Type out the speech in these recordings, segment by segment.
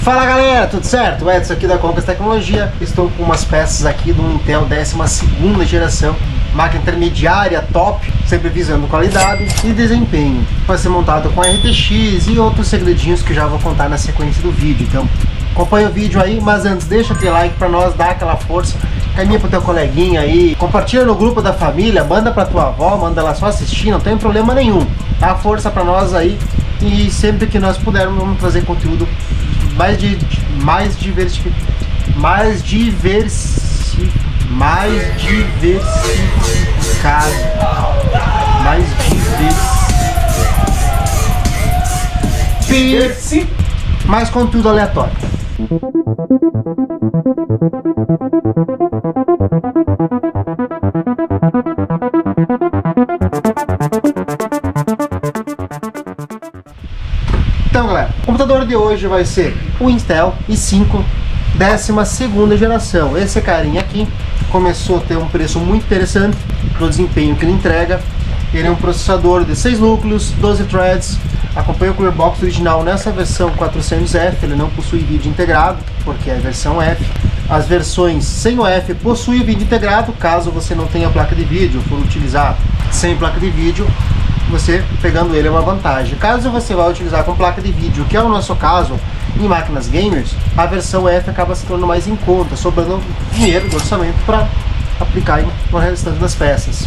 Fala galera, tudo certo? O Edson aqui da Conquest Tecnologia. Estou com umas peças aqui do Intel 12ª geração, máquina intermediária top, sempre visando qualidade e desempenho. Vai ser montado com RTX e outros segredinhos que já vou contar na sequência do vídeo. Então acompanha o vídeo aí, mas antes deixa aquele like pra nós, dar aquela força, caminha pro teu coleguinha aí, compartilha no grupo da família, manda pra tua avó, manda ela só assistir, não tem problema nenhum. Dá força pra nós aí e sempre que nós pudermos vamos trazer conteúdo mais diversificado. Mais conteúdo aleatório. Então galera, o computador de hoje vai ser o Intel i5 12ª geração. Esse carinha aqui começou a ter um preço muito interessante pro desempenho que ele entrega. Ele é um processador de 6 núcleos, 12 threads, acompanha o Cooler Box original nessa versão 400F, ele não possui vídeo integrado, porque é a versão F. As versões sem o F possuem vídeo integrado, caso você não tenha placa de vídeo, for utilizar sem placa de vídeo, você pegando ele é uma vantagem. Caso você vá utilizar com placa de vídeo, que é o nosso caso em máquinas gamers, a versão F acaba se tornando mais em conta, sobrando dinheiro do orçamento para aplicar no restante das peças.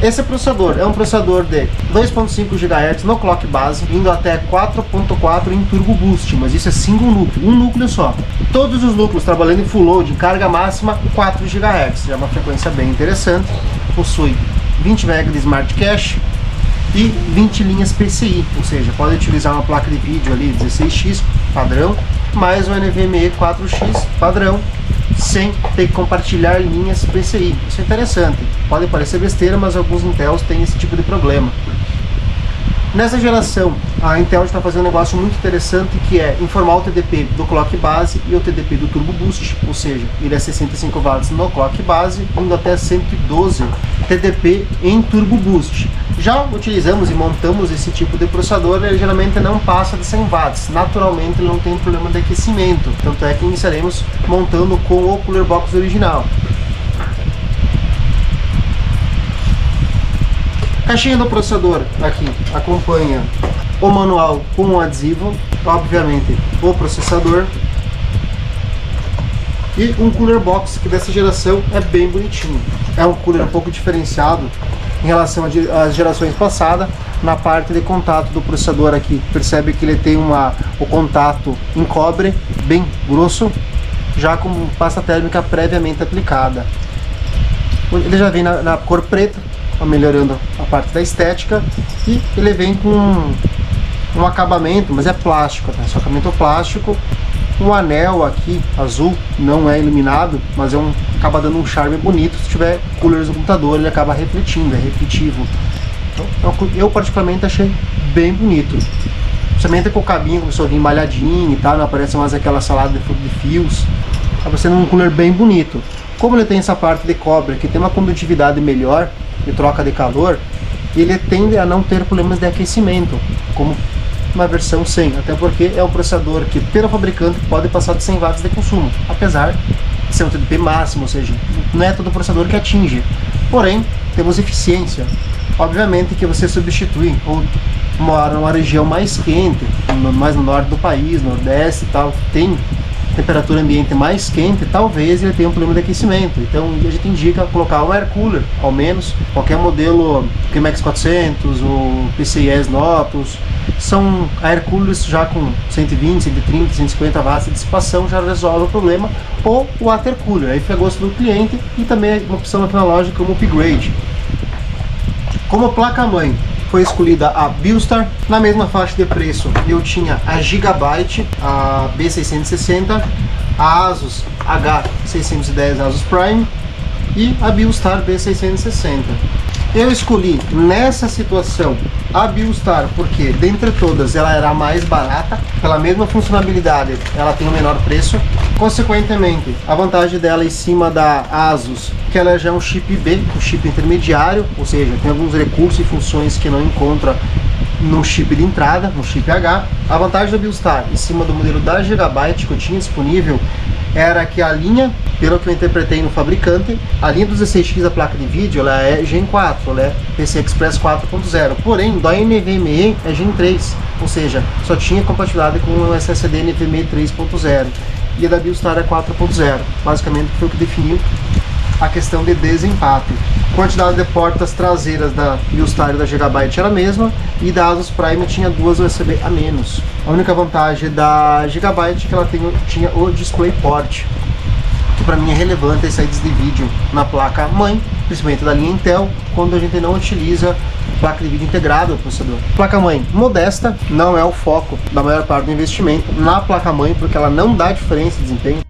Esse processador é um processador de 2.5 GHz no clock base, indo até 4.4 em Turbo Boost, mas isso é single núcleo, um núcleo só. Todos os núcleos trabalhando em full load, em carga máxima 4 GHz, já é uma frequência bem interessante. Possui 20 MB de Smart Cache e 20 linhas PCI, ou seja, pode utilizar uma placa de vídeo ali 16x padrão, mais um NVMe 4x padrão, sem ter que compartilhar linhas PCI. Isso é interessante, pode parecer besteira, mas alguns Intels têm esse tipo de problema. Nessa geração, a Intel está fazendo um negócio muito interessante, que é informar o TDP do clock base e o TDP do Turbo Boost, ou seja, ele é 65 watts no clock base, indo até 112 TDP em Turbo Boost. Já utilizamos e montamos esse tipo de processador, ele geralmente não passa de 100 watts, naturalmente ele não tem problema de aquecimento, tanto é que iniciaremos montando com o Cooler Box original. A caixinha do processador aqui acompanha o manual com um adesivo, obviamente o processador, e um Cooler Box que dessa geração é bem bonitinho. É um cooler um pouco diferenciado em relação às gerações passadas. Na parte de contato do processador aqui, percebe que ele tem o contato em cobre bem grosso, já com pasta térmica previamente aplicada. Ele já vem na cor preta, melhorando a parte da estética, e ele vem com um acabamento, mas é plástico, tá? Esse acabamento plástico, um anel aqui azul, não é iluminado, mas acaba dando um charme bonito. Se tiver coolers no computador, ele acaba refletindo, é refletivo. Então, eu particularmente achei bem bonito, principalmente com o cabinho começou a vir malhadinho e tal, não aparece mais aquela salada de fios, acaba sendo um cooler bem bonito. Como ele tem essa parte de cobre que tem uma condutividade melhor de troca de calor, ele tende a não ter problemas de aquecimento, como uma versão sem, até porque é um processador que pelo fabricante pode passar de 100 watts de consumo, apesar de ser um TDP máximo, ou seja, não é todo processador que atinge, porém temos eficiência. Obviamente que você substitui ou mora numa região mais quente, mais no norte do país, nordeste e tal, tem temperatura ambiente mais quente, talvez ele tenha um problema de aquecimento. Então a gente indica colocar um air cooler, ao menos qualquer modelo QMX 400 ou PCIe Notus, são air coolers já com 120, 130, 150 watts de dissipação, já resolve o problema, ou o water cooler, aí fica a gosto do cliente, e também uma opção tecnológica como upgrade. Como placa-mãe, foi escolhida a Bilstar. Na mesma faixa de preço eu tinha a Gigabyte, a B660, a Asus H610 Asus Prime e a Bilstar B660. Eu escolhi nessa situação a Bilstar porque dentre todas ela era a mais barata, pela mesma funcionalidade ela tem o menor preço, consequentemente a vantagem dela em cima da Asus, que ela já é um chip B, um chip intermediário, ou seja, tem alguns recursos e funções que não encontra no chip de entrada, no chip H. A vantagem da Bilstar em cima do modelo da Gigabyte que eu tinha disponível era que a linha, pelo que eu interpretei no fabricante, a linha dos 16X da placa de vídeo, ela é Gen 4, ela é PCI Express 4.0, porém da NVMe é Gen 3, ou seja, só tinha compatibilidade com o SSD NVMe 3.0, e a da Bilstar é 4.0, basicamente foi o que definiu a questão de desempate. A quantidade de portas traseiras da Bilstar e da Gigabyte era a mesma, e da Asus Prime tinha 2 USB a menos. A única vantagem da Gigabyte é que ela tinha o DisplayPort, que para mim é relevante em saídas de vídeo na placa mãe, principalmente da linha Intel, quando a gente não utiliza placa de vídeo integrada ao processador. Placa mãe modesta, não é o foco da maior parte do investimento na placa mãe, porque ela não dá diferença de desempenho.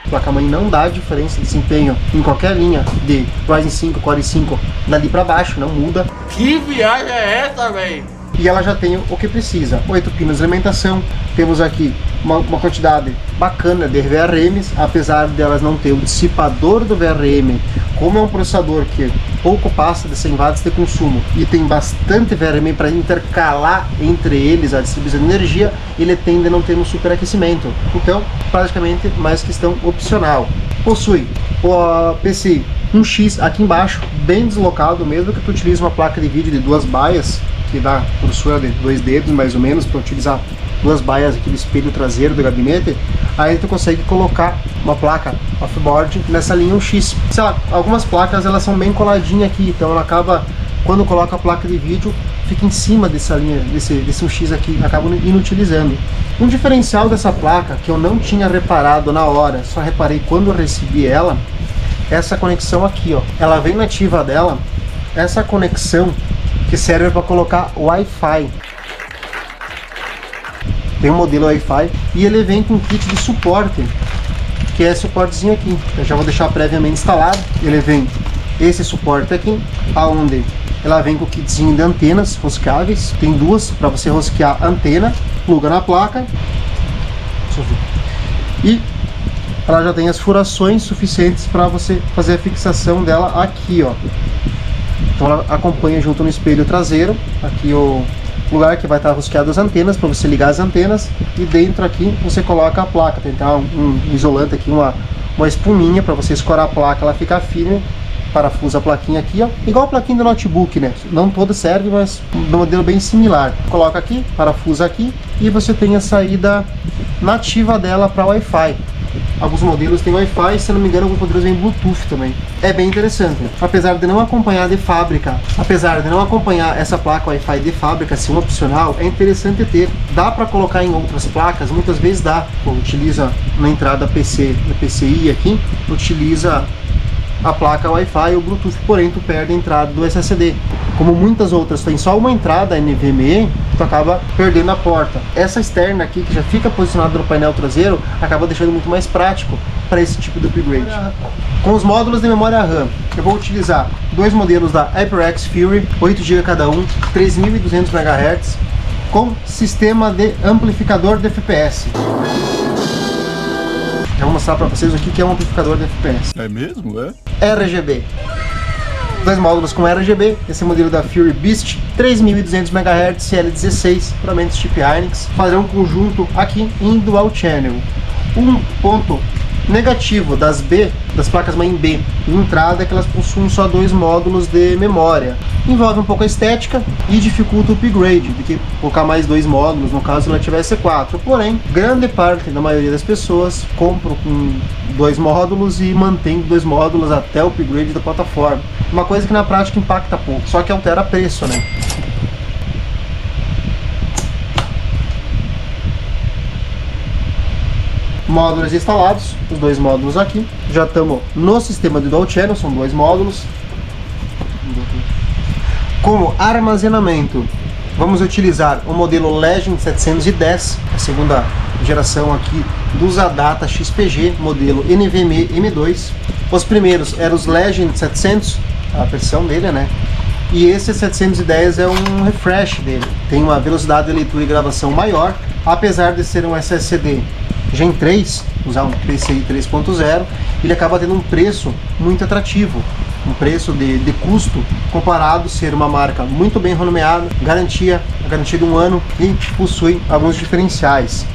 A placa-mãe não dá diferença de desempenho em qualquer linha de Ryzen 5, Core i5, dali para baixo, não muda. Que viagem é essa, velho? E ela já tem o que precisa, 8 pinos de alimentação, temos aqui uma quantidade bacana de VRMs, apesar delas não ter o dissipador do VRM, como é um processador que pouco passa de 100 watts de consumo e tem bastante VRM para intercalar entre eles a distribuição de energia, ele tende a não ter um superaquecimento, então praticamente mais questão opcional. Possui o PCI 1X aqui embaixo, bem deslocado, mesmo que tu utilize uma placa de vídeo de 2 baias, que dá grossura de 2 dedos mais ou menos, para utilizar 2 baias aqui do espelho traseiro do gabinete, aí tu consegue colocar uma placa off-board nessa linha 1X. Sei lá, algumas placas elas são bem coladinhas aqui, então ela acaba, quando coloca a placa de vídeo, fica em cima dessa linha, desse 1X aqui, acaba inutilizando. Um diferencial dessa placa, que eu não tinha reparado na hora, só reparei quando eu recebi ela, essa conexão aqui, ó, ela vem nativa dela, essa conexão que serve para colocar Wi-Fi. Tem um modelo Wi-Fi e ele vem com um kit de suporte, que é esse suportezinho aqui. Eu já vou deixar previamente instalado. Ele vem esse suporte aqui, aonde ela vem com o kitzinho de antenas rosqueáveis. Tem duas para você rosquear a antena, pluga na placa. E ela já tem as furações suficientes para você fazer a fixação dela aqui, ó. Então ela acompanha junto no espelho traseiro, aqui o lugar que vai estar rosqueado as antenas, para você ligar as antenas, e dentro aqui você coloca a placa, tem um isolante aqui, uma espuminha para você escorar a placa, ela fica firme, parafusa a plaquinha aqui, ó, igual a plaquinha do notebook, né? Não toda serve, mas um modelo bem similar. Coloca aqui, parafusa aqui, e você tem a saída nativa dela para Wi-Fi. Alguns modelos têm Wi-Fi, se não me engano, alguns modelos têm Bluetooth também. É bem interessante. Apesar de não acompanhar de fábrica, essa placa Wi-Fi de fábrica, ser um opcional, é interessante ter. Dá para colocar em outras placas, muitas vezes dá. Pô, utiliza na entrada PCI aqui, utiliza a placa Wi-Fi ou Bluetooth, porém tu perde a entrada do SSD. Como muitas outras tem só uma entrada NVMe, tu acaba perdendo a porta. Essa externa aqui, que já fica posicionada no painel traseiro, acaba deixando muito mais prático para esse tipo de upgrade. Com os módulos de memória RAM, eu vou utilizar dois modelos da HyperX Fury, 8 GB cada um, 3200 MHz, com sistema de amplificador de FPS. Eu vou mostrar para vocês o que é um amplificador de FPS. É mesmo? É? RGB. Dois módulos com RGB, esse modelo da Fury Beast, 3200 MHz, CL16, puramente chip Hynix, padrão conjunto aqui em Dual Channel. Um ponto negativo das placas mãe B de entrada é que elas possuem só dois módulos de memória. Envolve um pouco a estética e dificulta o upgrade, do que colocar mais dois módulos, no caso se ela tivesse 4. Porém, grande parte da maioria das pessoas compram com dois módulos e mantém dois módulos até o upgrade da plataforma. Uma coisa que na prática impacta pouco, só que altera preço, né? Módulos instalados, os dois módulos aqui. Já estamos no sistema de Dual Channel, são dois módulos. Como armazenamento, vamos utilizar o modelo Legend 710, a segunda geração aqui do Zadata XPG, modelo NVMe M2. Os primeiros eram os Legend 700, a versão dele, né? E esse 710 é um refresh dele. Tem uma velocidade de leitura e gravação maior, apesar de ser um SSD Gen 3, usar um PCI 3.0, ele acaba tendo um preço muito atrativo. um preço de custo comparado ser uma marca muito bem renomeada, a garantia de 1 ano e possui alguns diferenciais.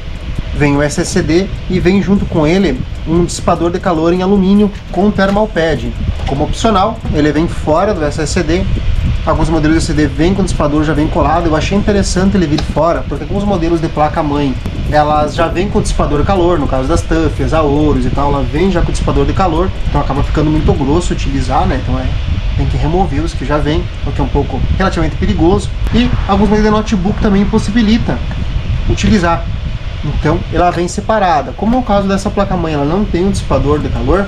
Vem o SSD e vem junto com ele um dissipador de calor em alumínio com thermal pad. Como opcional, ele vem fora do SSD. Alguns modelos de SSD vêm com o dissipador, já vem colado. Eu achei interessante ele vir fora, porque alguns modelos de placa-mãe, elas já vêm com o dissipador de calor, no caso das TUF, as Aorus e tal, ela vem já com o dissipador de calor, então acaba ficando muito grosso utilizar, né? Então tem que remover os que já vêm, o que é um pouco relativamente perigoso. E alguns modelos de notebook também possibilita utilizar. Então ela vem separada. Como é o caso dessa placa-mãe, ela não tem um dissipador de calor,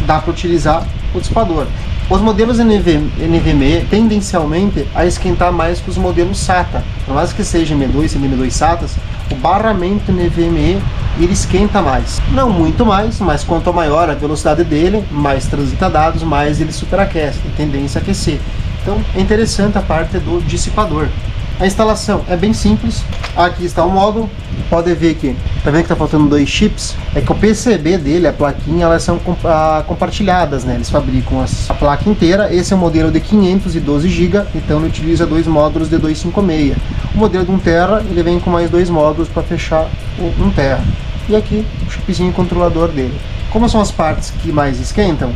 dá para utilizar o dissipador. Os modelos NVMe tendencialmente a esquentar mais que os modelos SATA. Por mais que seja M2 e M2 SATAs, o barramento NVMe ele esquenta mais. Não muito mais, mas quanto maior a velocidade dele, mais transita dados, mais ele superaquece, tem tendência a aquecer. Então é interessante a parte do dissipador. A instalação é bem simples. Aqui está o módulo. Pode ver que tá vendo que tá faltando 2 chips. É que o PCB dele, a plaquinha, elas são compartilhadas, né? Eles fabricam a placa inteira. Esse é um modelo de 512 GB, então ele utiliza 2 módulos de 256. O modelo de 1 TB, ele vem com mais 2 módulos para fechar o 1 TB. E aqui o chipzinho controlador dele. Como são as partes que mais esquentam,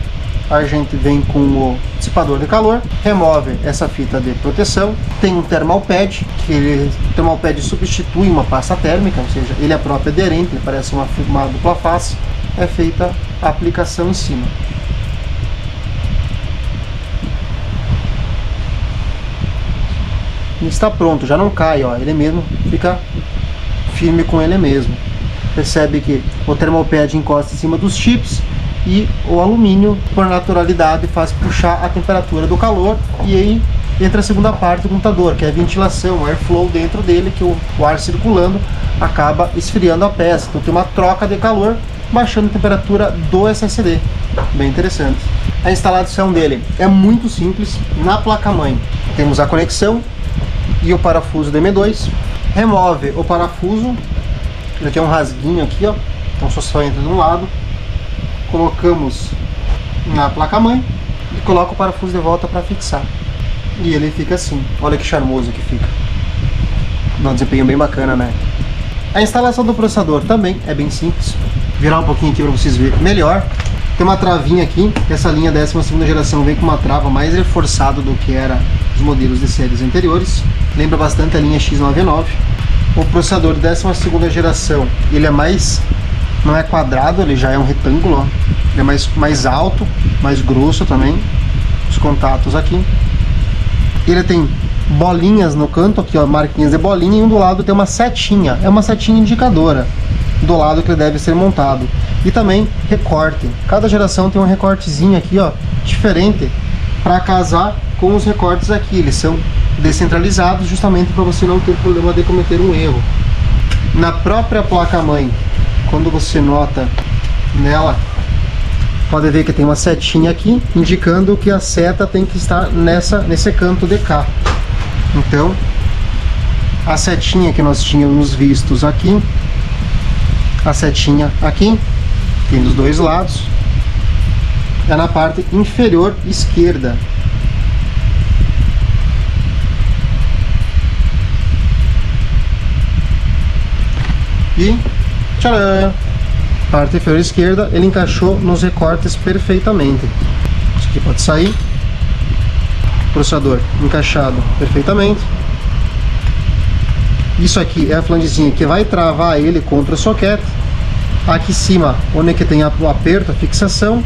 a gente vem com o dissipador de calor, remove essa fita de proteção, tem um thermal pad, que o thermal pad substitui uma pasta térmica, ou seja, ele é próprio aderente, ele parece uma dupla face, é feita a aplicação em cima. E está pronto, já não cai, ó, ele mesmo fica firme com ele mesmo. Percebe que o thermal pad encosta em cima dos chips, e o alumínio, por naturalidade, faz puxar a temperatura do calor, e aí entra a segunda parte do computador, que é a ventilação, o airflow dentro dele, que o ar circulando acaba esfriando a peça. Então tem uma troca de calor, baixando a temperatura do SSD. Bem interessante. A instalação dele é muito simples. Na placa-mãe temos a conexão e o parafuso do M2. Remove o parafuso, ele tem um rasguinho aqui, ó, então só entra de um lado. Colocamos na placa-mãe e coloca o parafuso de volta para fixar. E ele fica assim. Olha que charmoso que fica. Dá um desempenho bem bacana, né? A instalação do processador também é bem simples. Vou virar um pouquinho aqui para vocês verem melhor. Tem uma travinha aqui. Essa linha 12ª geração vem com uma trava mais reforçada do que era os modelos de séries anteriores. Lembra bastante a linha X99. O processador de 12ª geração, ele é mais... não é quadrado, ele já é um retângulo, ó. Ele é mais alto, mais grosso também. Os contatos aqui. Ele tem bolinhas no canto, aqui ó, marquinhas de bolinha, e um do lado tem uma setinha. É uma setinha indicadora do lado que ele deve ser montado. E também recorte. Cada geração tem um recortezinho aqui, ó, diferente, para casar com os recortes aqui. Eles são descentralizados justamente para você não ter problema de cometer um erro. Na própria placa-mãe, quando você nota nela, pode ver que tem uma setinha aqui, indicando que a seta tem que estar nesse canto de cá. Então, a setinha que nós tínhamos vistos aqui, a setinha aqui, tem dos dois lados, é na parte inferior esquerda. E tcharam! Parte inferior esquerda, ele encaixou nos recortes perfeitamente. Isso aqui pode sair. Processador encaixado perfeitamente. Isso aqui é a flangezinha que vai travar ele contra o soquete. Aqui em cima, onde é que tem o aperto, a fixação,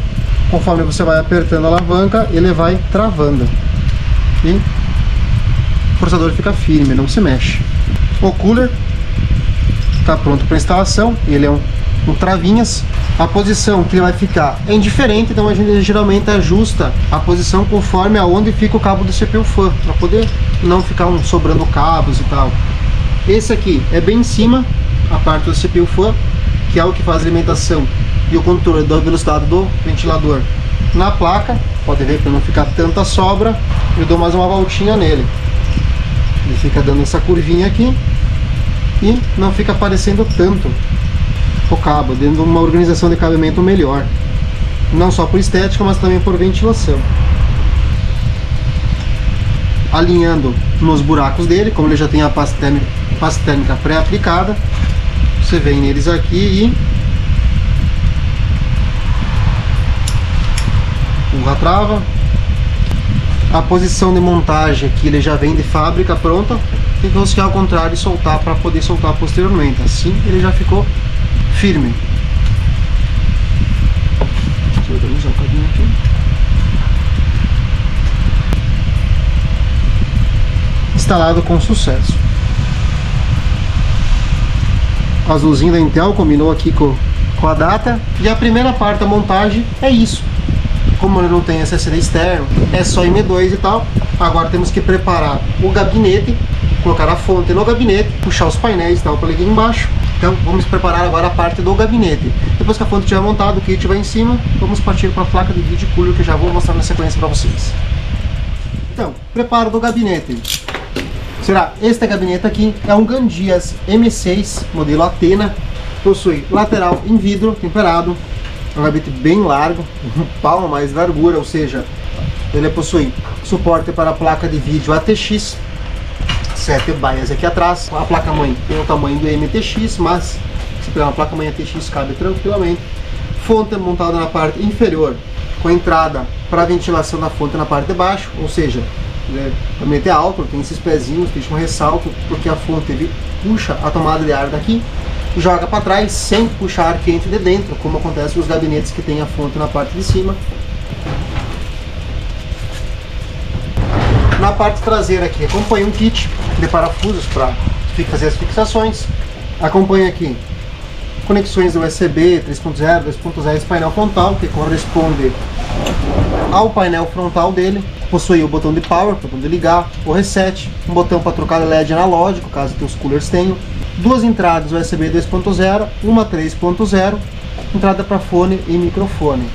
conforme você vai apertando a alavanca, ele vai travando. E o processador fica firme, não se mexe. O cooler está pronto para instalação. Ele é um travinhas. A posição que ele vai ficar é indiferente, então a gente geralmente ajusta a posição conforme aonde fica o cabo do CPU fan, para poder não ficar sobrando cabos e tal. Esse aqui é bem em cima, a parte do CPU fan, que é o que faz a alimentação e o controle da velocidade do ventilador na placa. Pode ver, para não ficar tanta sobra, eu dou mais uma voltinha nele. Ele fica dando essa curvinha aqui e não fica aparecendo tanto o cabo, dentro de uma organização de cabimento melhor, não só por estética, mas também por ventilação. alinhando nos buracos dele, como ele já tem a pasta térmica pré-aplicada. Você vem neles aqui e empurra a trava. A posição de montagem aqui ele já vem de fábrica pronta. Tem que rosquear ao contrário e soltar para poder soltar posteriormente. Assim ele já ficou firme. Deixa eu organizar um cadinho aqui. Instalado com sucesso. O azulzinho da Intel combinou aqui com a data. E a primeira parte da montagem é isso. Como ele não tem SSD externo, é só M2 e tal. Agora temos que preparar o gabinete, colocar a fonte no gabinete, puxar os painéis e tal para ligar embaixo. Então vamos preparar agora a parte do gabinete. Depois que a fonte estiver montada, o kit vai em cima, vamos partir para a placa de vídeo cooler que eu já vou mostrar na sequência para vocês. Então, preparo do gabinete. Será este gabinete aqui, é um Gandias M6, modelo Athena. Possui lateral em vidro temperado. É um gabinete bem largo, um palmo mais de largura, ou seja, ele possui suporte para a placa de vídeo ATX, 7 baias aqui atrás. A placa-mãe tem o tamanho do MTX, mas se pegar uma placa-mãe ATX cabe tranquilamente. Fonte montada na parte inferior, com entrada para ventilação da fonte na parte de baixo, ou seja, o gabinete é alto, tem esses pezinhos, deixa um ressalto, porque a fonte puxa a tomada de ar daqui, joga para trás sem puxar ar quente de dentro, como acontece nos gabinetes que tem a fonte na parte de cima. Na parte traseira aqui acompanha um kit de parafusos para fazer as fixações. Acompanha aqui conexões USB 3.0, 2.0, esse painel frontal que corresponde ao painel frontal dele. Possui o botão de power, botão de ligar, o reset, um botão para trocar LED analógico, caso os coolers tenham. Duas entradas USB 2.0, uma 3.0, entrada para fone e microfone.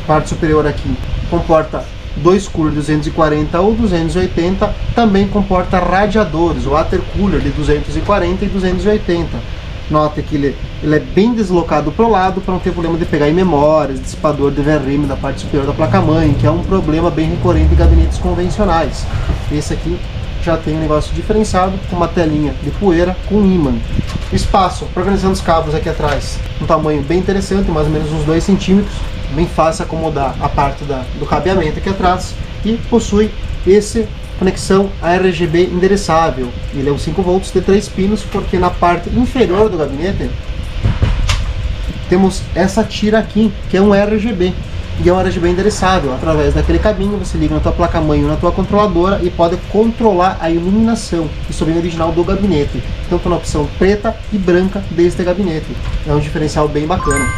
Parte superior aqui comporta dois coolers 240 ou 280, também comporta radiadores, o water cooler de 240 e 280. Nota que ele é bem deslocado para o lado para não ter problema de pegar em memórias, dissipador de VRM da parte superior da placa-mãe, que é um problema bem recorrente em gabinetes convencionais. Esse aqui já tem um negócio diferenciado, com uma telinha de poeira com ímã. Espaço para organizando os cabos aqui atrás, um tamanho bem interessante, mais ou menos uns 2 centímetros, bem fácil acomodar a parte do cabeamento aqui atrás, e possui esse conexão RGB endereçável. Ele é um 5 volts de 3 pinos, porque na parte inferior do gabinete temos essa tira aqui, que é um RGB. E é um RGB endereçável. Através daquele cabinho você liga na tua placa-mãe ou na tua controladora e pode controlar a iluminação. Isso vem original do gabinete. Então tem uma opção preta e branca deste gabinete. É um diferencial bem bacana.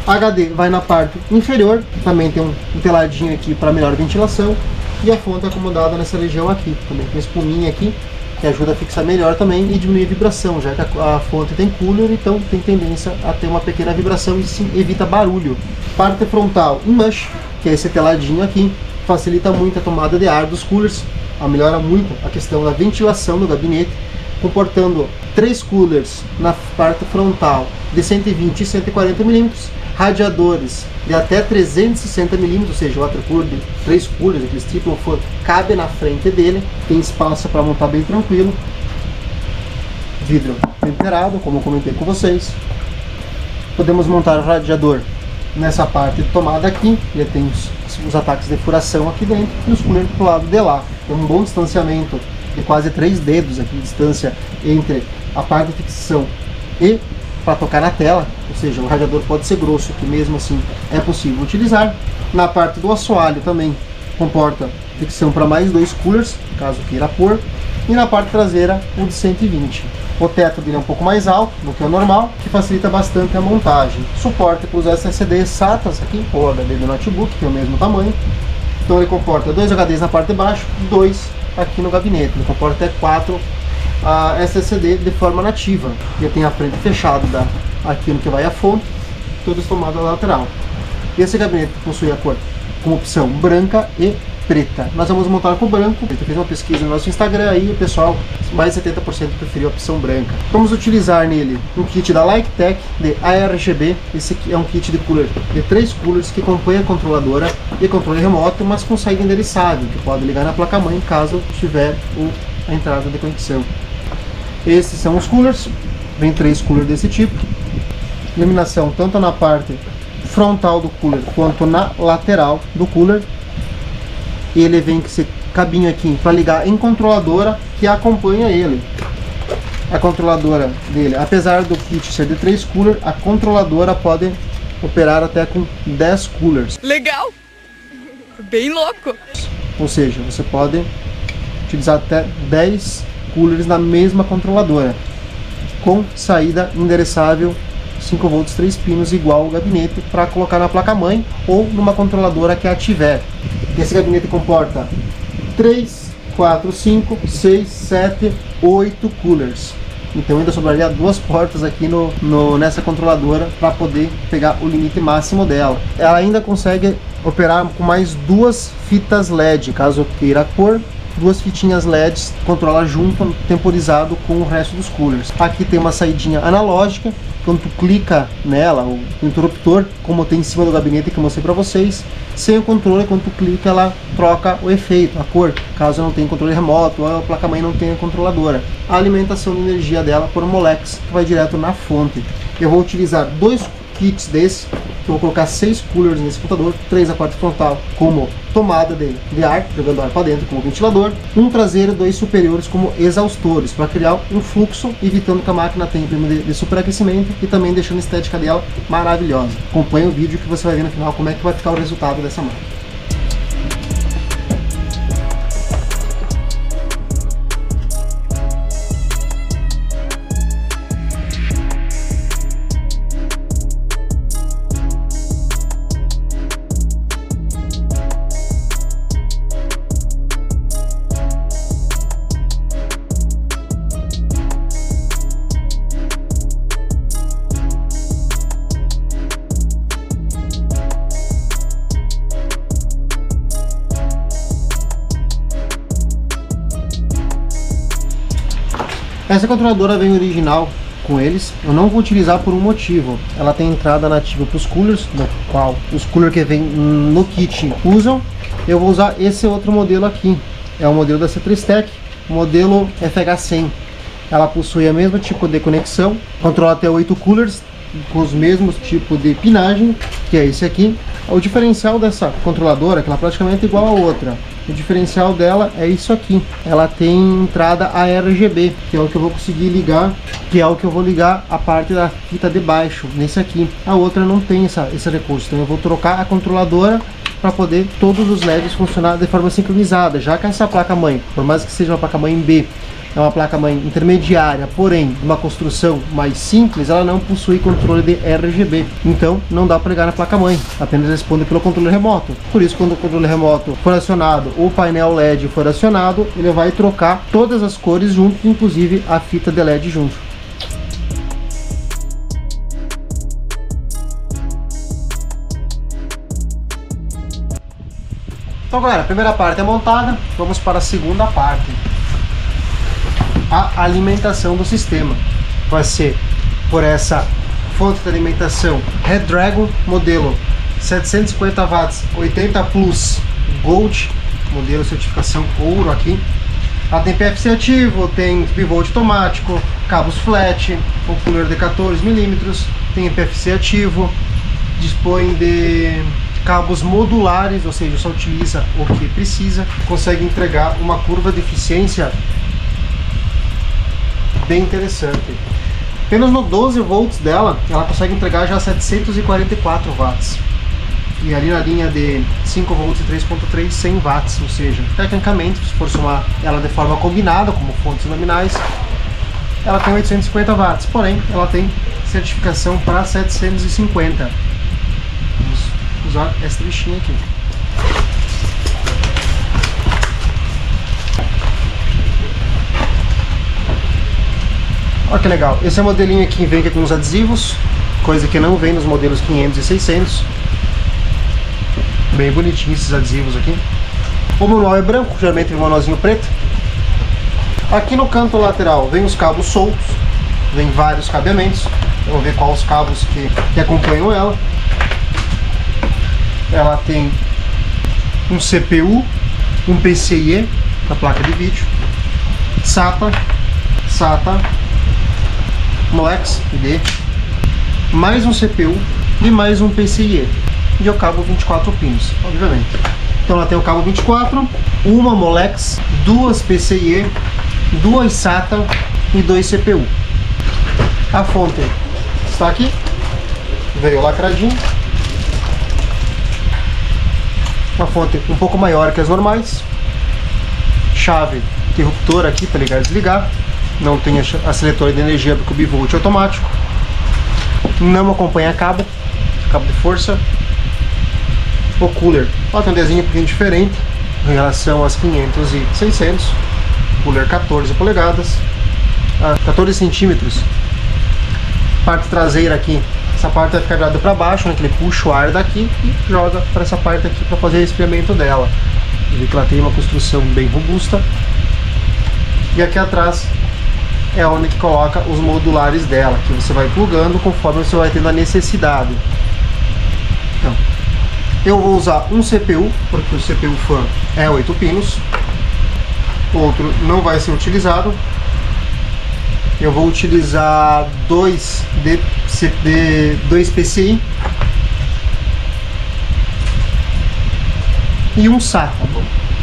HD vai na parte inferior, também tem um teladinho aqui para melhor ventilação. E a fonte é acomodada nessa região aqui, também tem uma espuminha aqui, que ajuda a fixar melhor também e diminuir a vibração, já que a fonte tem cooler, então tem tendência a ter uma pequena vibração e sim evita barulho. Parte frontal em mesh, que é esse teladinho aqui, facilita muito a tomada de ar dos coolers, melhora muito a questão da ventilação do gabinete, comportando 3 coolers na parte frontal de 120 e 140 mm, radiadores de até 360 mm, ou seja, o water cooler de 3 coolers, aqueles tipo cabe na frente dele, tem espaço para montar bem tranquilo. Vidro temperado, como eu comentei com vocês. Podemos montar o radiador nessa parte de tomada aqui, ele tem os ataques de furação aqui dentro e os coolers do lado de lá. Tem um bom distanciamento de quase 3 dedos aqui de distância entre a parte de fixação e para tocar na tela, ou seja, o radiador pode ser grosso, que mesmo assim é possível utilizar. Na parte do assoalho também comporta fixação para mais 2 coolers, caso queira pôr, e na parte traseira o de 120. O teto dele é um pouco mais alto do que o normal, que facilita bastante a montagem. Suporte para os SSDs SATAs aqui, ou HD do notebook, que é o mesmo tamanho. Então ele comporta 2 HDs na parte de baixo, 2 aqui no gabinete. Ele comporta até 4 SSD de forma nativa. Ele tem a frente fechada aqui no que vai a fonte, todas tomadas lateral. Esse gabinete possui a cor como opção branca e preta. Nós vamos montar com branco. Eu fiz uma pesquisa no nosso Instagram aí, o pessoal, mais de 70% preferiu a opção branca. Vamos utilizar nele um kit da Liketech de ARGB. Esse aqui é um kit de cooler de 3 coolers que acompanha a controladora e controle remoto, mas com saída endereçável, que pode ligar na placa-mãe caso tiver a entrada de conexão. Esses são os coolers, vem 3 coolers desse tipo. Iluminação tanto na parte frontal do cooler quanto na lateral do cooler. E ele vem com esse cabinho aqui para ligar em controladora que acompanha ele. A controladora dele, apesar do kit ser de 3 coolers, a controladora pode operar até com 10 coolers. Legal! Bem louco! Ou seja, você pode utilizar até 10 coolers na mesma controladora, com saída endereçável 5 volts 3 pinos igual ao gabinete para colocar na placa-mãe ou numa controladora que a tiver. Esse gabinete comporta 3, 4, 5, 6, 7, 8 coolers. Então ainda sobraria 2 portas aqui nessa controladora para poder pegar o limite máximo dela. Ela ainda consegue operar com mais 2 fitas LED, caso eu queira pôr 2 fitinhas LEDs, controla junto, temporizado com o resto dos coolers. Aqui tem uma saidinha analógica, quando tu clica nela, o interruptor, como tem em cima do gabinete que eu mostrei para vocês, sem o controle, quando tu clica ela troca o efeito, a cor, caso não tenha controle remoto ou a placa-mãe não tenha controladora. A alimentação de energia dela por Molex, que vai direto na fonte. Eu vou utilizar 2 kits desse, que eu vou colocar 6 coolers nesse computador, 3 a parte frontal como tomada de ar, jogando ar para dentro como ventilador, um traseiro e 2 superiores como exaustores, para criar um fluxo, evitando que a máquina tenha problema de superaquecimento e também deixando a estética dela maravilhosa. Acompanhe o vídeo que você vai ver no final como é que vai ficar o resultado dessa máquina. Essa controladora vem original com eles, eu não vou utilizar por um motivo. Ela tem entrada nativa para os coolers, do qual os coolers que vem no kit usam. Eu vou usar esse outro modelo aqui, é o modelo da C3Tech, modelo FH100. Ela possui o mesmo tipo de conexão, controla até 8 coolers, com os mesmos tipos de pinagem, que é esse aqui. O diferencial dessa controladora é que ela praticamente é igual a outra. O diferencial dela é isso aqui. Ela tem entrada ARGB, que é o que eu vou conseguir ligar, que é o que eu vou ligar a parte da fita de baixo, nesse aqui. A outra não tem esse recurso, então eu vou trocar a controladora para poder todos os LEDs funcionar de forma sincronizada, já que essa placa-mãe, por mais que seja uma placa-mãe B, é uma placa-mãe intermediária, porém uma construção mais simples, ela não possui controle de RGB, então não dá para ligar na placa-mãe, apenas responde pelo controle remoto. Por isso, quando o controle remoto for acionado ou o painel LED for acionado, ele vai trocar todas as cores junto, inclusive a fita de LED junto. Então galera, a primeira parte é montada, vamos para a segunda parte. A alimentação do sistema vai ser por essa fonte de alimentação Redragon, modelo 750 watts 80 Plus Gold, modelo certificação ouro aqui. Ela tem PFC ativo, tem bivolt automático, cabos flat, um cooler de 14 mm, tem PFC ativo, dispõe de cabos modulares, ou seja, só utiliza o que precisa, consegue entregar uma curva de eficiência bem interessante. Apenas no 12 volts dela, ela consegue entregar já 744 watts. E ali na linha de 5 volts e 3.3, 100 watts. Ou seja, tecnicamente, se for somar ela de forma combinada, como fontes nominais, ela tem 850 watts. Porém, ela tem certificação para 750. Vamos usar essa bichinha aqui. Olha que legal, esse é o modelinho aqui, vem aqui com os adesivos, coisa que não vem nos modelos 500 e 600. Bem bonitinho esses adesivos aqui. O manual é branco, geralmente vem um manualzinho preto. Aqui no canto lateral vem os cabos soltos, vem vários cabeamentos. Vamos ver quais os cabos que acompanham ela. Ela tem um CPU, um PCIe, a placa de vídeo, SATA, Molex ID, mais um CPU e mais um PCIe. E o cabo 24 pinos, obviamente. Então ela tem o cabo 24, uma Molex, duas PCIe, duas SATA e dois CPU. A fonte está aqui, veio lacradinho. Uma fonte um pouco maior que as normais. Chave interruptor aqui para ligar e desligar. Não tem a seletora de energia porque o bivolt automático. Não acompanha cabo de força. O cooler, ó, tem um desenho um pouquinho diferente em relação às 500 e 600. Cooler 14 polegadas, 14 centímetros. Parte traseira aqui, essa parte vai ficar virada para baixo, né, que ele puxa o ar daqui e joga para essa parte aqui para fazer o resfriamento dela. Vê que ela tem uma construção bem robusta. E aqui atrás é onde que coloca os modulares dela, que você vai plugando conforme você vai tendo a necessidade. Então, eu vou usar um CPU, porque o CPU fan é 8 pinos. O outro não vai ser utilizado. Eu vou utilizar dois PCI e um SATA.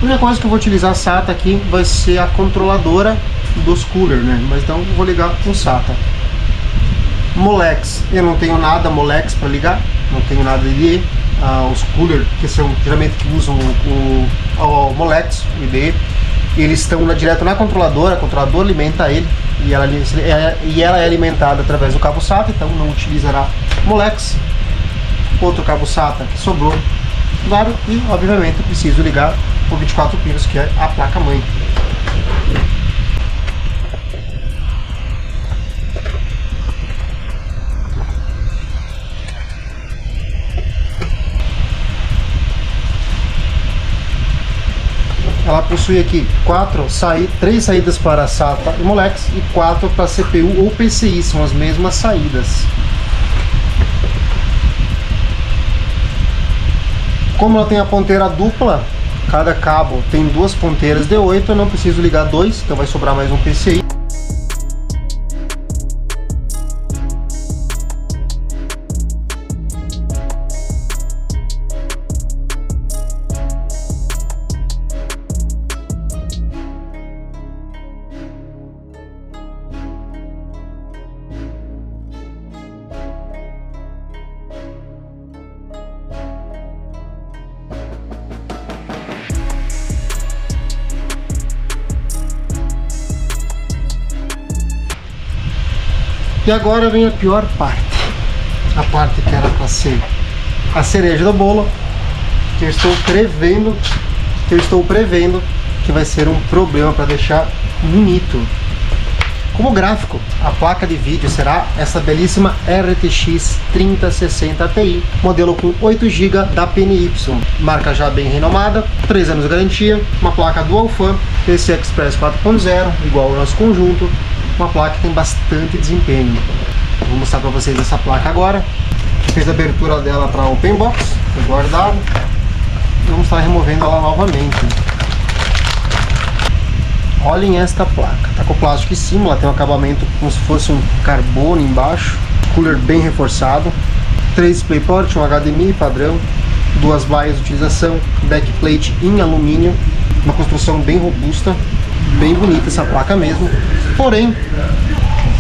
A única coisa que eu vou utilizar SATA aqui vai ser a controladora dos coolers, né? Mas então eu vou ligar um SATA. Molex, eu não tenho nada Molex para ligar, não tenho nada de os coolers que são geralmente que usam o Molex, o IDE, eles estão direto na controladora, a controladora alimenta ele e ela é alimentada através do cabo SATA, então não utilizará Molex. Outro cabo SATA que sobrou, claro, e obviamente eu preciso ligar o 24 pinos, que é a placa mãe. Ela possui aqui 3 saídas para SATA e Molex e 4 para CPU ou PCI, são as mesmas saídas. Como ela tem a ponteira dupla, cada cabo tem 2 ponteiras de 8, eu não preciso ligar 2, então vai sobrar mais um PCI. E agora vem a pior parte, a parte que era para ser a cereja do bolo, que eu estou prevendo que vai ser um problema para deixar bonito. Como gráfico, a placa de vídeo será essa belíssima RTX 3060 Ti, modelo com 8 GB da PNY, marca já bem renomada, 3 anos de garantia, uma placa Dual Fan, PCI Express 4.0, igual ao nosso conjunto, uma placa que tem bastante desempenho. Vou mostrar para vocês essa placa agora. Fez a abertura dela para Open Box, foi guardado. Vamos estar removendo ela novamente. Olhem esta placa, tá com plástico em cima, ela tem um acabamento como se fosse um carbono embaixo, cooler bem reforçado, 3 DisplayPort, um HDMI padrão, 2 vaias de utilização, backplate em alumínio, uma construção bem robusta, bem bonita essa placa mesmo, porém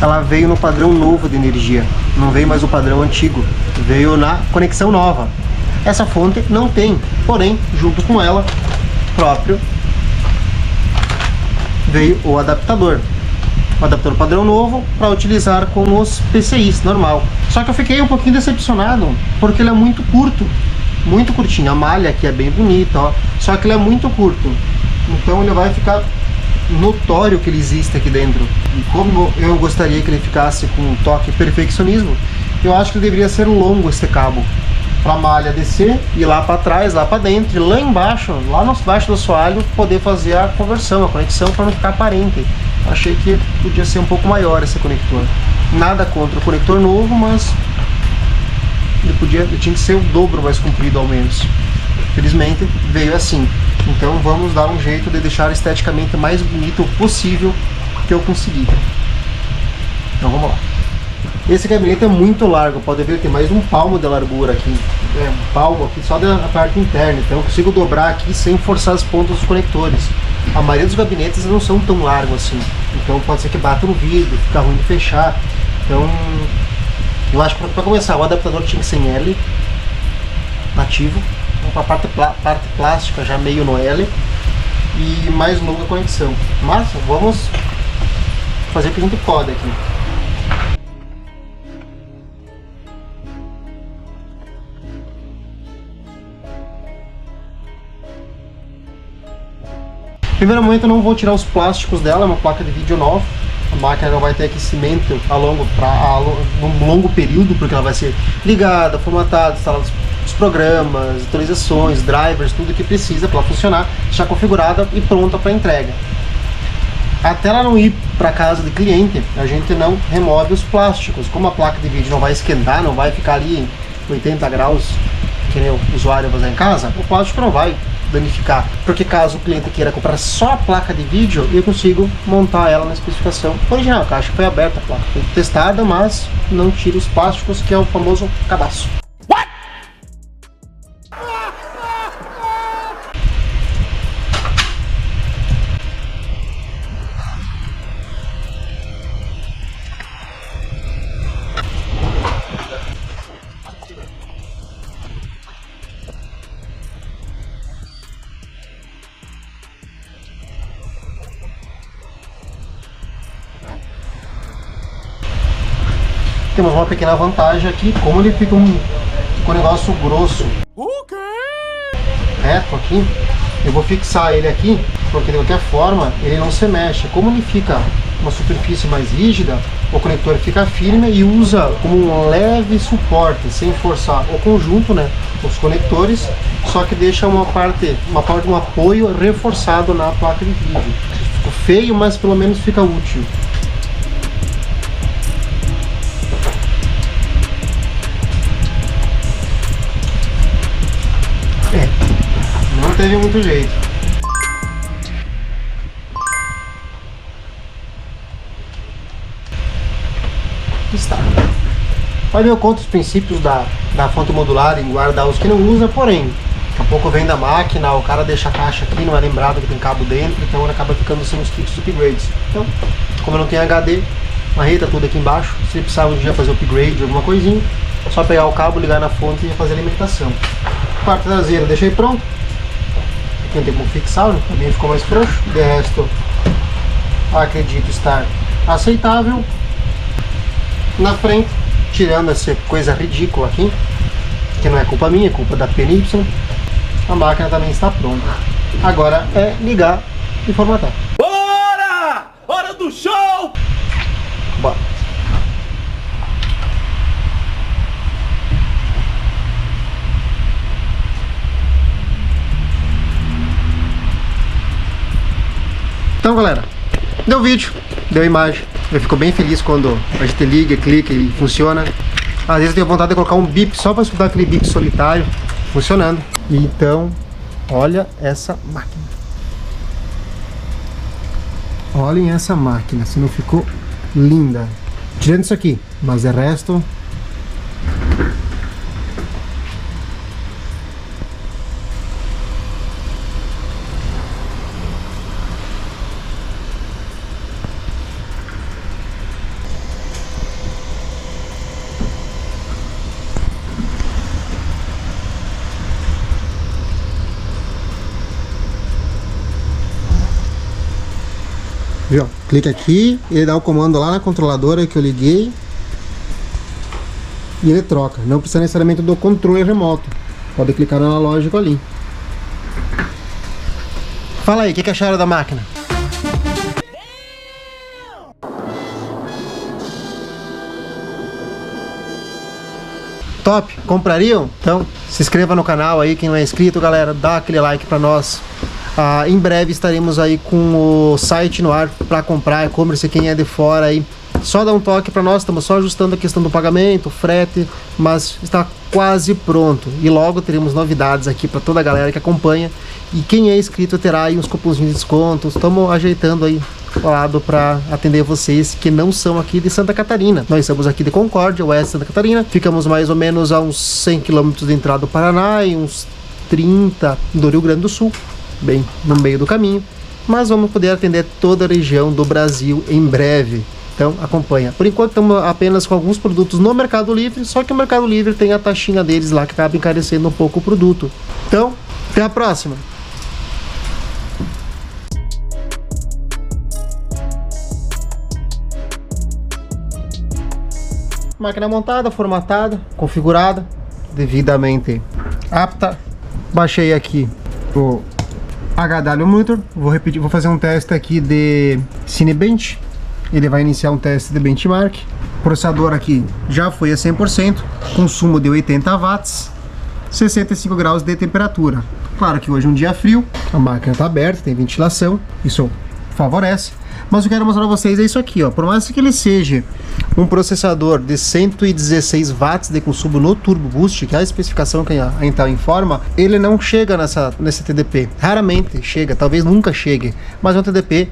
ela veio no padrão novo de energia, não veio mais o padrão antigo, veio na conexão nova. Essa fonte não tem, porém junto com ela próprio veio o adaptador padrão novo para utilizar com os PCIs normal. Só que eu fiquei um pouquinho decepcionado porque ele é muito curto, muito curtinho. A malha aqui é bem bonita, ó, só que ele é muito curto, então ele vai ficar notório que ele existe aqui dentro. E como eu gostaria que ele ficasse com um toque perfeccionismo, eu acho que ele deveria ser longo esse cabo. para a malha descer, ir lá para trás, lá para dentro, e lá embaixo, lá no baixo do assoalho, poder fazer a conversão, a conexão para não ficar aparente. Achei que podia ser um pouco maior esse conector. Nada contra o conector novo, mas ele tinha que ser o dobro mais comprido ao menos. Felizmente veio assim. Então vamos dar um jeito de deixar esteticamente mais bonito possível que eu consegui. Então vamos lá. Esse gabinete é muito largo, pode ver que tem mais de um palmo de largura aqui. Um palmo aqui só da parte interna, então eu consigo dobrar aqui sem forçar as pontas dos conectores. A maioria dos gabinetes não são tão largos assim, então pode ser que bata no vidro, fica ruim de fechar. Então eu acho que para começar o adaptador tinha que ser em L, nativo, com a parte plástica já meio no L e mais longa conexão. Mas vamos fazer o que a gente pode aqui. Primeiro momento eu não vou tirar os plásticos dela, é uma placa de vídeo nova. A máquina vai ter aquecimento a longo período, porque ela vai ser ligada, formatada, instalada os programas, atualizações, drivers, tudo que precisa para ela funcionar, já configurada e pronta para entrega. Até ela não ir para casa de cliente, a gente não remove os plásticos. Como a placa de vídeo não vai esquentar, não vai ficar ali 80 graus, que nem o usuário vai fazer em casa, o plástico não vai danificar, porque caso o cliente queira comprar só a placa de vídeo, eu consigo montar ela na especificação original. A caixa foi aberta, a placa foi testada, mas não tira os plásticos, que é o famoso cabaço. Temos uma pequena vantagem aqui, como ele fica um negócio grosso, reto aqui, eu vou fixar ele aqui, porque de qualquer forma ele não se mexe. Como ele fica uma superfície mais rígida, o conector fica firme e usa como um leve suporte, sem forçar o conjunto, né, os conectores, só que deixa uma parte de um apoio reforçado na placa de vídeo. Ficou feio, mas pelo menos fica útil. Não teve muito jeito. Está. Vai ver, eu conto os princípios da fonte modular e guardar os que não usa, porém, daqui a pouco vem da máquina, o cara deixa a caixa aqui, não é lembrado que tem cabo dentro, então ele acaba ficando sem os kits upgrades. Então, como eu não tenho HD, marreta tudo aqui embaixo, se precisar um dia fazer upgrade, alguma coisinha, é só pegar o cabo, ligar na fonte e fazer a alimentação. Parte traseira deixei pronto. Aqui não tem como fixar, né? Também ficou mais frouxo. De resto, acredito estar aceitável. Na frente, tirando essa coisa ridícula aqui, que não é culpa minha, é culpa da PNY, a máquina também está pronta. Agora é ligar e formatar. Bora! Hora do show! Bora! Então, galera, deu vídeo, deu imagem. Eu fico bem feliz quando a gente liga, clica e funciona. Às vezes eu tenho vontade de colocar um bip só para escutar aquele bip solitário funcionando. Então, olha essa máquina. Olhem essa máquina, se não ficou linda. Tirando isso aqui, mas de resto... Viu? Clica aqui, ele dá o comando lá na controladora que eu liguei e ele troca. Não precisa necessariamente do controle remoto, pode clicar no analógico ali. Fala aí, o que acharam da máquina? Top? Comprariam? Então, se inscreva no canal aí, quem não é inscrito, galera, dá aquele like pra nós. Em breve estaremos aí com o site no ar para comprar e-commerce. Quem é de fora aí, só dá um toque para nós. Estamos só ajustando a questão do pagamento, frete, mas está quase pronto. E logo teremos novidades aqui para toda a galera que acompanha. E quem é inscrito terá aí uns cupomzinhos de desconto. Estamos ajeitando aí o lado para atender vocês que não são aqui de Santa Catarina. Nós estamos aqui de Concórdia, oeste de Santa Catarina. Ficamos mais ou menos a uns 100 km de entrada do Paraná e uns 30 do Rio Grande do Sul, bem no meio do caminho, mas vamos poder atender toda a região do Brasil em breve. Então acompanha. Por enquanto estamos apenas com alguns produtos no Mercado Livre, só que o Mercado Livre tem a taxinha deles lá que acaba encarecendo um pouco o produto. Então, até a próxima! Máquina montada, formatada, configurada, devidamente apta. Baixei aqui o HW Monitor, vou fazer um teste aqui de Cinebench. Ele vai iniciar um teste de benchmark. O processador aqui já foi a 100%, consumo de 80 watts, 65 graus de temperatura. Claro que hoje é um dia frio, a máquina está aberta, tem ventilação, isso favorece. Mas eu quero mostrar para vocês é isso aqui, ó. Por mais que ele seja um processador de 116 watts de consumo no Turbo Boost, que é a especificação que a Intel informa, ele não chega nesse TDP. Raramente chega, talvez nunca chegue, mas é um TDP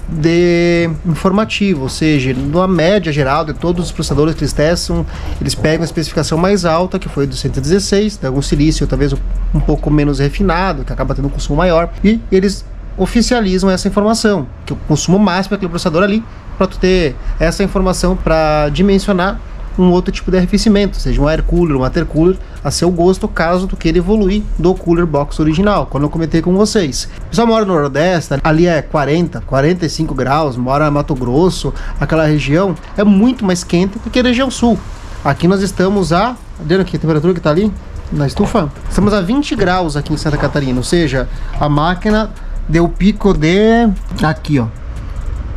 de informativo, ou seja, na média geral de todos os processadores que eles testam, eles pegam a especificação mais alta, que foi do 116, tem algum silício talvez um pouco menos refinado, que acaba tendo um consumo maior, e eles oficializam essa informação, que o consumo máximo é aquele processador ali, para tu ter essa informação para dimensionar um outro tipo de arrefecimento, seja um air cooler, um water cooler, a seu gosto, caso tu queira evoluir do cooler box original, quando eu comentei com vocês. O pessoal mora no Nordeste, ali é 40, 45 graus, mora em Mato Grosso, aquela região é muito mais quente do que a região sul. Aqui nós estamos vendo aqui a temperatura que está ali na estufa? Estamos a 20 graus aqui em Santa Catarina, ou seja, a máquina deu pico de, aqui ó,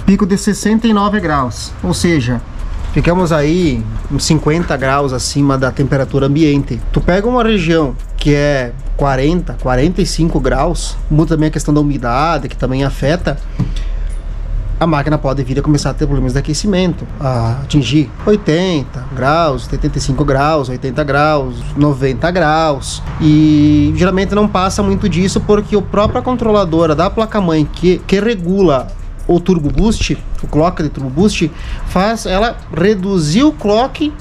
pico de 69 graus, ou seja, ficamos aí uns 50 graus acima da temperatura ambiente. Tu pega uma região que é 40, 45 graus, muda também a questão da umidade, que também afeta, a máquina pode vir a começar a ter problemas de aquecimento, a atingir 80 graus, 75 graus, 80 graus, 90 graus. E geralmente não passa muito disso porque a própria controladora da placa-mãe que regula o Turbo Boost, o clock de Turbo Boost, faz ela reduzir o clock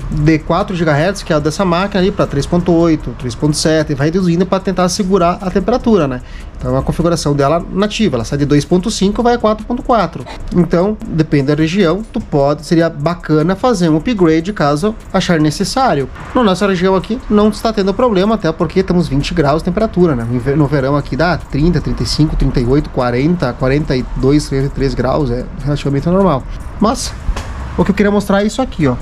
de 4 GHz, que é a dessa máquina ali, para 3.8, 3.7, e vai reduzindo para tentar segurar a temperatura, né? Então a configuração dela nativa, ela sai de 2.5 vai a 4.4. Então, depende da região, seria bacana fazer um upgrade caso achar necessário. Na nossa região aqui não está tendo problema, até porque estamos 20 graus de temperatura, né? No verão aqui dá 30, 35, 38, 40, 42, 33 graus, é relativamente normal. Mas o que eu queria mostrar é isso aqui, ó.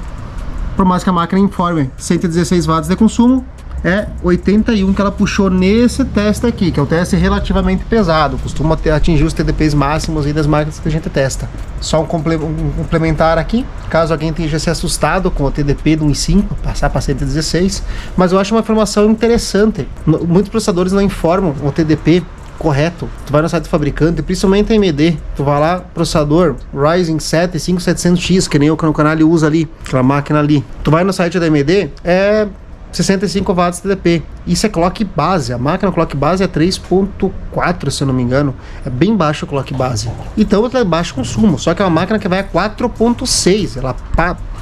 Por mais que a máquina informe 116 watts de consumo, é 81 que ela puxou nesse teste aqui, que é um teste relativamente pesado, costuma atingir os TDPs máximos aí das máquinas que a gente testa. Só um complementar aqui, caso alguém tenha se assustado com o TDP do 1.5, passar para 116, mas eu acho uma informação interessante. Muitos processadores não informam o TDP correto. Tu vai no site do fabricante, principalmente a AMD, tu vai lá, processador Ryzen 7 5700X, que nem o canal usa ali, aquela máquina ali. Tu vai no site da AMD, é 65 watts TDP. Isso é clock base, a máquina clock base é 3.4, se eu não me engano. É bem baixo o clock base. Então ela é baixo consumo, só que é uma máquina que vai a 4.6, ela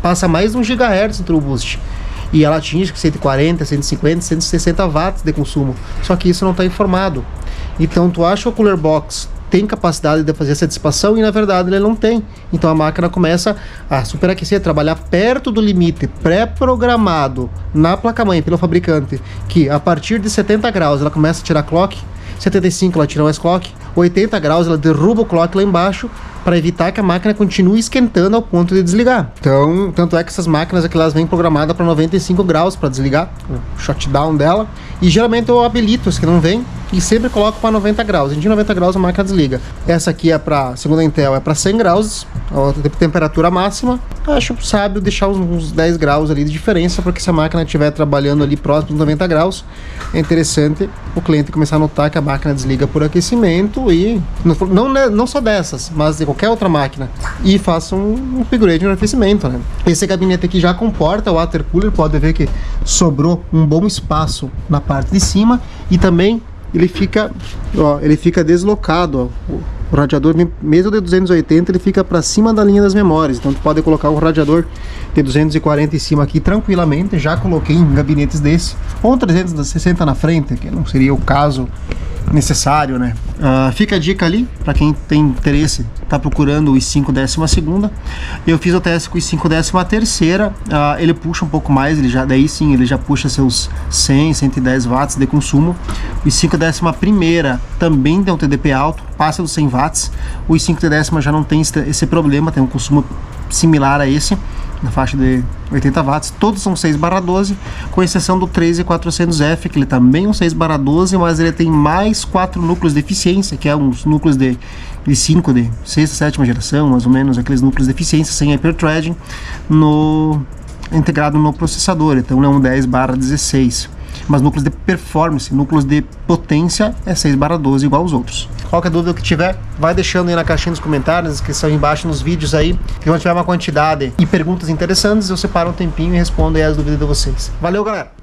passa mais de 1 GHz no Turbo Boost. E ela atinge 140, 150, 160 watts de consumo. Só que isso não está informado. Então tu acha que o Cooler Box tem capacidade de fazer essa dissipação e na verdade ele não tem. Então a máquina começa a superaquecer, trabalhar perto do limite pré-programado na placa-mãe pelo fabricante, que a partir de 70 graus ela começa a tirar clock, 75 ela tira mais clock, 80 graus ela derruba o clock lá embaixo para evitar que a máquina continue esquentando ao ponto de desligar. Então, tanto é que essas máquinas aqui, elas vêm programadas para 95 graus para desligar, o shutdown dela, e geralmente eu habilito as que não vem e sempre coloco para 90 graus. Em 90 graus a máquina desliga. Essa aqui é para, segundo a Intel, é para 100 graus, a temperatura máxima. Acho sábio deixar uns 10 graus ali de diferença, porque se a máquina estiver trabalhando ali próximo dos 90 graus, é interessante o cliente começar a notar que a máquina desliga por aquecimento e não só dessas, mas de qualquer outra máquina, e faça um upgrade no arrefecimento, né? Esse gabinete aqui já comporta o water cooler, pode ver que sobrou um bom espaço na parte de cima, e também ele fica deslocado, ó. O radiador, mesmo de 280, ele fica para cima da linha das memórias, então tu pode colocar o radiador de 240 em cima aqui tranquilamente. Já coloquei em gabinetes desse, ou 360 na frente, que não seria o caso necessário, né? Fica a dica ali para quem tem interesse, tá procurando o i5 12ª. Eu fiz o teste com o i5 13ª. Ele puxa um pouco mais, daí sim ele já puxa seus 100, 110 watts de consumo. O i5 11ª também tem um TDP alto, passa dos 100 watts. O i5 de 10ª já não tem esse problema, tem um consumo similar a esse, na faixa de 80 watts. Todos são 6/12, com exceção do 13400F, que ele também é um 6/12, mas ele tem mais 4 núcleos de eficiência, que é uns núcleos de 5 de 6ª, 7ª geração, mais ou menos, aqueles núcleos de eficiência sem hyperthreading integrado no processador. Então ele é um 10/16. Mas núcleos de performance, núcleos de potência é 6/12 igual aos outros. Qualquer dúvida que tiver, vai deixando aí na caixinha dos comentários, na descrição aí embaixo, nos vídeos aí. Se tiver uma quantidade e perguntas interessantes, eu separo um tempinho e respondo aí as dúvidas de vocês. Valeu, galera!